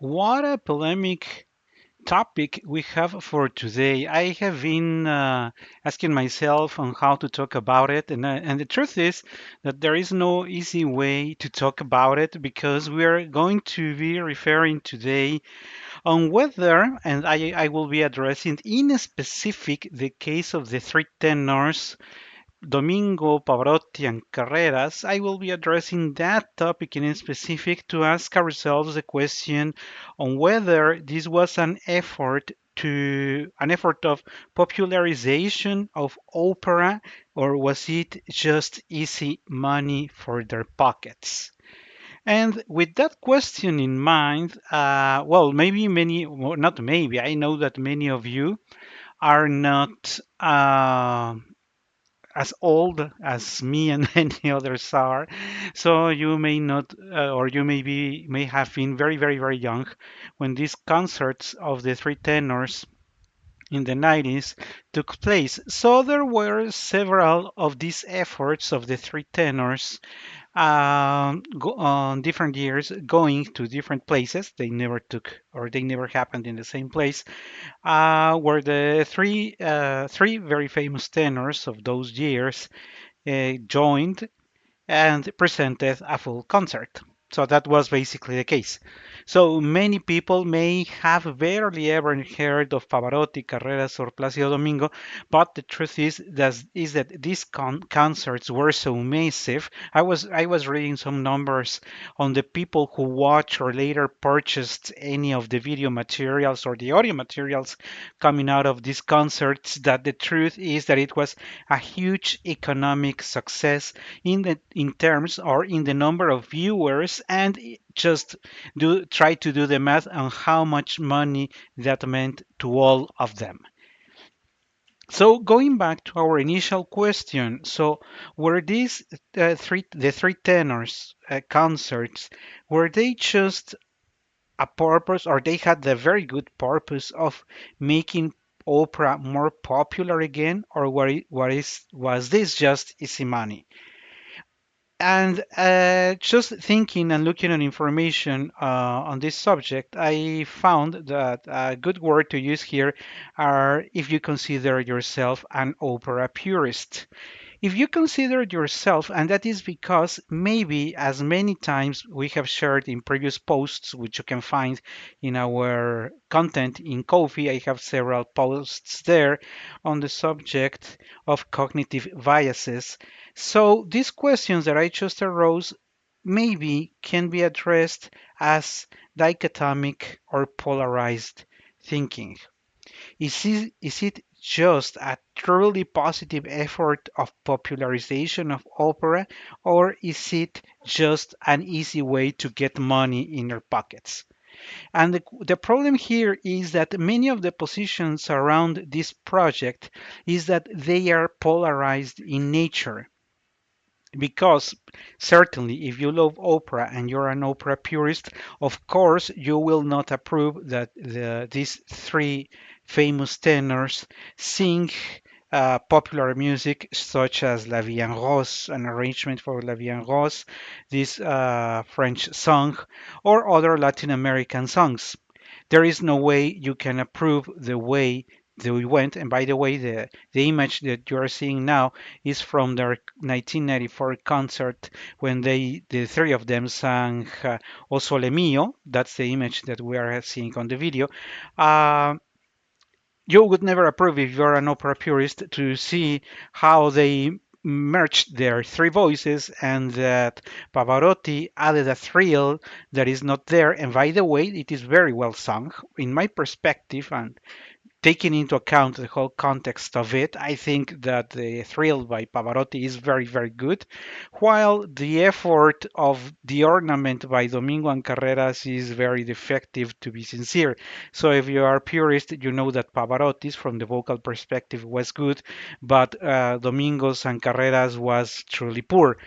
What a polemic topic we have for today. I have been asking myself on how to talk about it, and the truth is that there is no easy way to talk about it because we are going to be referring today on whether, and I will be addressing in specific the case of the three tenors Domingo, Pavarotti, and Carreras, I will be addressing that topic in specific to ask ourselves the question on whether this was an effort of popularization of opera, or was it just easy money for their pockets? And with that question in mind, well, not maybe, I know that many of you are not as old as me and many others are. So you may not, or you may have been very, very, very young when these concerts of the three tenors in the 90s took place. So there were several of these efforts of the three tenors on different years going to different places. They never happened in the same place. Were the three very famous tenors of those years joined and presented a full concert. So that was basically the case. So many people may have barely ever heard of Pavarotti, Carreras, or Placido Domingo, but the truth is that these concerts were so massive. I was reading some numbers on the people who watched or later purchased any of the video materials or the audio materials coming out of these concerts. That the truth is that it was a huge economic success in terms or in the number of viewers, and just do try to do the math on how much money that meant to all of them. So going back to our initial question, so were these the three tenors concerts, were they just a purpose, or they had the very good purpose of making opera more popular again, or was this just easy money? And just thinking and looking at information on this subject, I found that a good word to use here are if you consider yourself an opera purist. If you consider yourself, and that is because maybe as many times we have shared in previous posts, which you can find in our content in Ko-fi, I have several posts there on the subject of cognitive biases. So these questions that I just arose maybe can be addressed as dichotomic or polarized thinking. Is it just a truly positive effort of popularization of opera, or is it just an easy way to get money in your pockets? And the problem here is that many of the positions around this project is that they are polarized in nature. Because certainly, if you love opera and you're an opera purist, of course you will not approve that these three famous tenors sing popular music such as La Vie en Rose, an arrangement for La Vie en Rose, this French song, or other Latin American songs. There is no way you can approve the way they went. And by the way, the image that you are seeing now is from their 1994 concert when the three of them sang O Sole Mio. That's the image that we are seeing on the video. Uh, you would never approve, if you're an opera purist, to see how they merged their three voices and that Pavarotti added a thrill that is not there. And by the way, it is very well sung in my perspective, and taking into account the whole context of it, I think that the thrill by Pavarotti is very, very good, while the effort of the ornament by Domingo and Carreras is very defective, to be sincere. So if you are purist, you know that Pavarotti's, from the vocal perspective, was good, but Domingo's and Carreras was truly poor.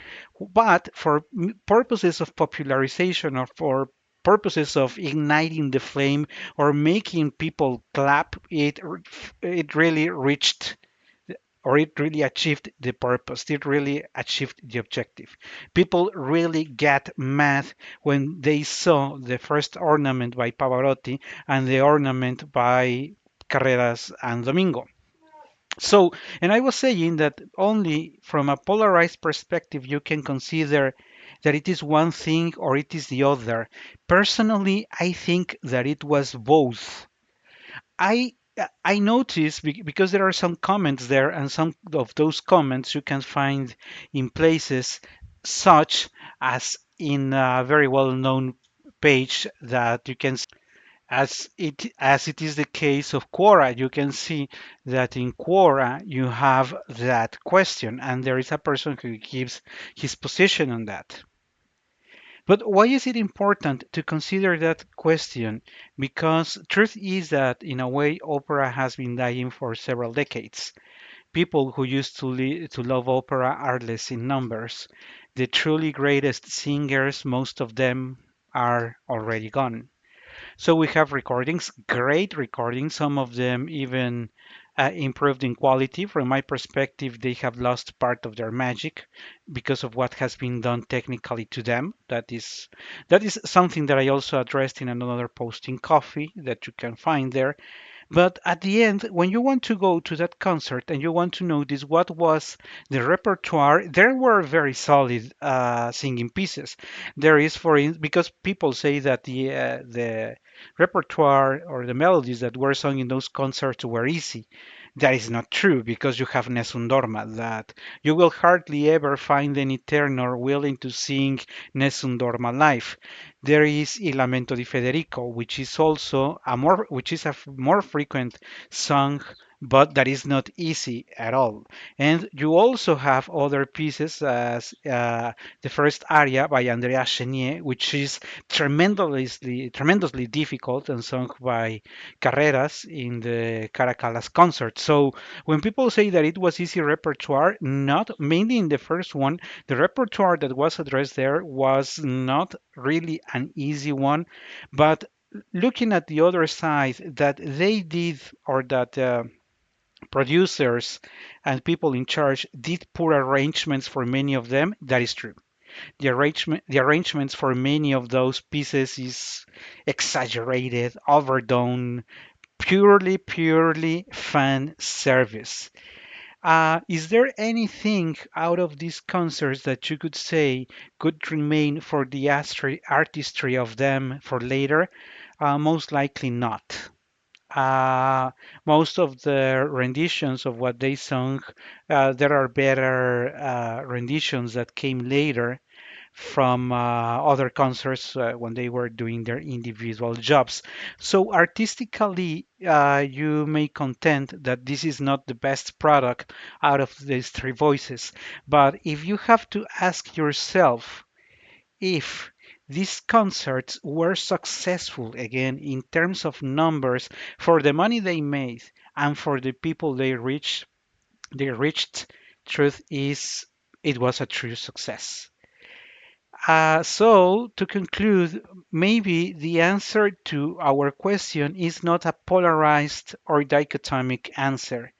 But for purposes of popularization, or for purposes of igniting the flame or making people clap, it really reached or it really achieved the purpose. It really achieved the objective. People really get mad when they saw the first ornament by Pavarotti and the ornament by Carreras and Domingo. So, and I was saying that only from a polarized perspective you can consider that it is one thing or it is the other. Personally, I think that it was both. I I noticed because there are some comments there, and some of those comments you can find in places such as in a very well-known page that you can as it is the case of Quora. You can see that in Quora you have that question, and there is a person who gives his position on that. But why is it important to consider that question? Because truth is that in a way opera has been dying for several decades. People who used to love opera are less in numbers. The truly greatest singers, most of them are already gone. So we have recordings, great recordings, some of them even improved in quality. From my perspective, they have lost part of their magic because of what has been done technically to them. That is something that I also addressed in another post in Coffee that you can find there. But at the end, when you want to go to that concert and you want to notice what was the repertoire, there were very solid singing pieces. There is, because people say that the repertoire or the melodies that were sung in those concerts were easy. That is not true because you have Nessun Dorma, that you will hardly ever find any tenor willing to sing Nessun Dorma live. There is Il Lamento di Federico, which is a more frequent song, but that is not easy at all. And you also have other pieces as the first aria by Andrea Chenier, which is tremendously difficult and sung by Carreras in the Caracalas concert. So when people say that it was easy repertoire, not mainly in the first one, the repertoire that was addressed there was not really an easy one, but looking at the other side, that they did, or that producers and people in charge did poor arrangements for many of them, that is true. The arrangements for many of those pieces is exaggerated, overdone, purely fan service. Is there anything out of these concerts that you could say could remain for the artistry of them for later? Most likely not. Uh, Most of the renditions of what they sung, there are better renditions that came later from other concerts when they were doing their individual jobs. So artistically, you may contend that this is not the best product out of these three voices. But if you have to ask yourself if these concerts were successful again in terms of numbers for the money they made and for the people they reached, truth is it was a true success. So, to conclude, maybe the answer to our question is not a polarized or dichotomic answer.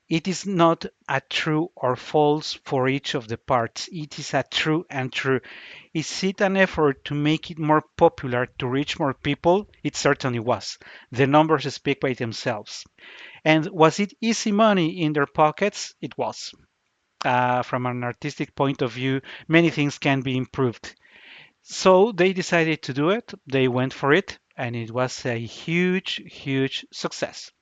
It is not a true or false for each of the parts. It is a true and true. Is it an effort to make it more popular to reach more people? It certainly was. The numbers speak by themselves. And was it easy money in their pockets? It was. From an artistic point of view, many things can be improved. So they decided to do it. They went for it, and it was a huge success.